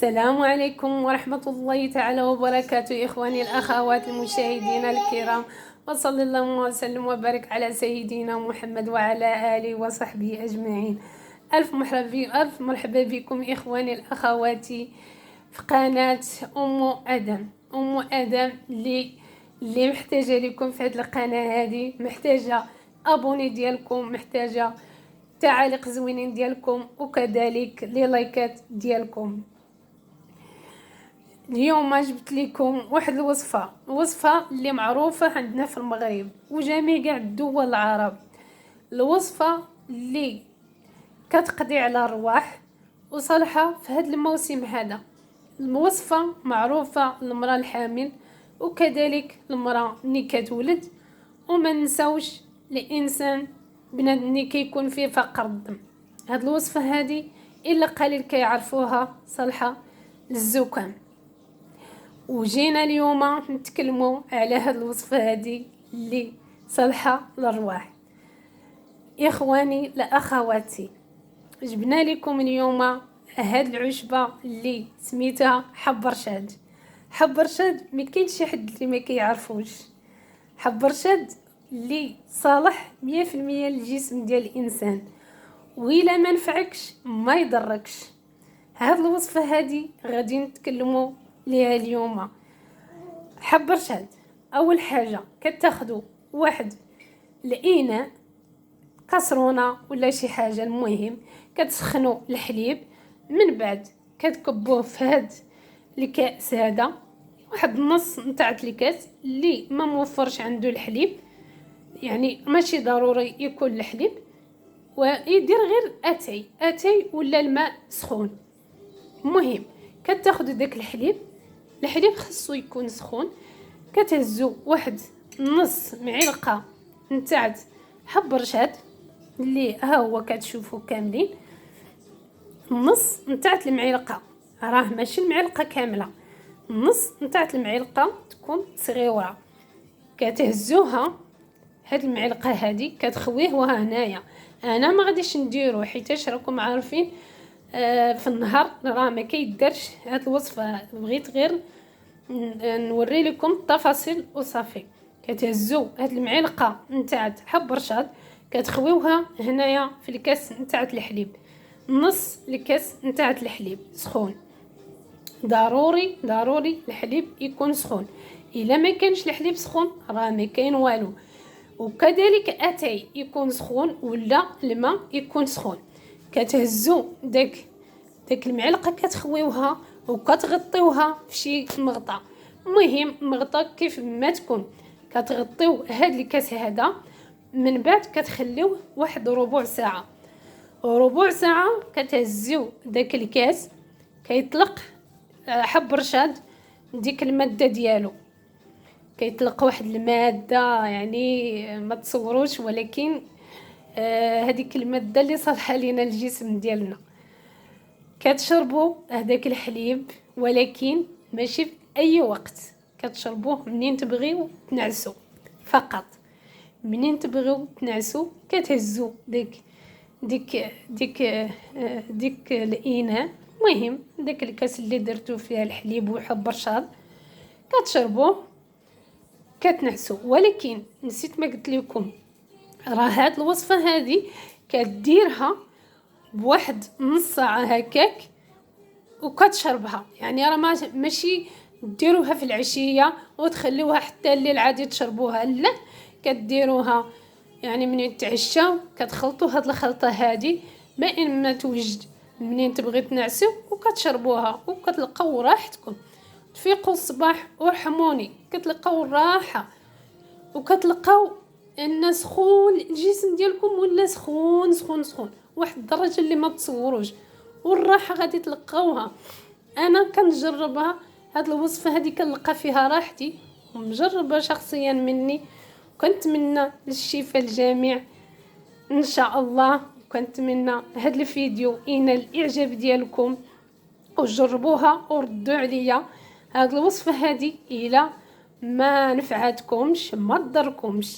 السلام عليكم ورحمة الله تعالى وبركاته، إخواني الأخوات المشاهدين الكرام، وصلى الله وسلم وبارك على سيدنا محمد وعلى آله وصحبه أجمعين. ألف مرحبا بكم إخواني الأخوات في قناة أم أدم اللي محتاجة لكم في هذه القناة. هذه محتاجة أبوني ديالكم، محتاجة تعاليق زوينين ديالكم، وكذلك لي لايكات ديالكم. اليوم جبت لكم واحد الوصفه اللي معروفه عندنا في المغرب وجميع كاع الدول العرب. الوصفه اللي كتقضي على الرواح وصالحه في هذا الموسم هذا. الوصفه معروفه للمراه الحامل وكذلك المراه اللي كتولد، وما نساوش الانسان بنادم اللي كيكون فيه فقر الدم. هاد الوصفه هذه الا قليل كيعرفوها، صالحه للزكام. وجينا اليوم نتكلموا على هاد الوصفه هذه اللي صالحه للرواح. اخواني لاخواتي، جبنا لكم اليوم هاد العشبه اللي سميتها حب رشاد. حب رشاد ما كاينش شي حد اللي ما كيعرفوش. حب رشاد اللي صالح 100% للجسم ديال الانسان، وإلا ما نفعكش ما يضركش. هاد الوصفه هذه غادي نتكلموا ليها اليوم. حب رشاد، اول حاجه كتاخذوا واحد الاناء، كسرونه ولا شي حاجه، المهم كتسخنوا الحليب، من بعد كتكبوه في هاد الكاس هذا، واحد النص نتاع الكاس. اللي ما موفرش عنده الحليب يعني ماشي ضروري يكون الحليب، ويدير غير اتاي ولا الماء سخون. المهم كتاخذوا داك الحليب خصو يكون سخون، كتهزوا واحد نص معلقه نتاع حب رشاد اللي ها هو كتشوفوا كاملين، نص نتاع المعلقه، راه ماشي المعلقه كامله، نص نتاع المعلقه تكون صغيره. كتهزوها هاد المعلقه هذه كتخويوها. هنايا انا ما غاديش نديرو حيتاش راكم عارفين في النهار راه ما كيدارش هاد الوصفه، بغيت غير نوري لكم التفاصيل وصافي. كتهزوا هاد المعلقه نتاع حب رشاد كتخويوها هنايا في الكاس نتاع الحليب، نص الكاس نتاع الحليب سخون. ضروري الحليب يكون سخون، الا ما كانش الحليب سخون راه ما كاين والو. وكذلك اتاي يكون سخون ولا الماء يكون سخون. كتهزوا داك المعلقه كتخويوها وكتغطيوها في شي مغطى، المهم مغطى كيف ما تكون. كتغطيو هاد الكاس هذا، من بعد كتخليوه واحد ربع ساعه كتهزيو داك الكاس. كيطلق حب رشاد ديك الماده ديالو، كيطلق واحد الماده يعني ما تصوروش، ولكن هذيك الماده اللي صالحه لينا الجسم ديالنا. كتشربوا هذاك الحليب، ولكن ماشي في اي وقت، كتشربوه منين تبغيو تنعسوا فقط. منين تبغيو تنعسوا كتهزوا ديك الاناء، المهم داك الكاس اللي درتو فيها الحليب وحب رشاد، كتشربوه كتنعسوا. ولكن نسيت ما قلت لكم، راه هاد الوصفه هذه كديرها بواحد نص ساعه هكاك وكتشربها. يعني راه ماشي ديروها في العشيه وتخليوها حتى الليل عادي تشربوها، لا، كديروها يعني من يتعشاو كتخلطوا هاد الخلطه هذه ما ان ما توجد منين تبغي تنعسوا، وكتشربوها وكتلقاو راحتكم. تفيقوا الصباح ورحموني كتلقاو الراحه، وكتلقاو ان سخون الجسم ديالكم ولا سخون واحد الدرجه اللي ما تصوروش، والراحه غادي تلقاوها. انا كنجربها هاد الوصفه هذه كنلقى فيها راحتي، ومجربه شخصيا مني، وكنتمنى للشفاء الجميع ان شاء الله. وكنتمنى هاد الفيديو ينال الاعجاب ديالكم وجربوها وردوا عليا هاد الوصفه هذه. الى ما نفعتكمش ما تضركمش.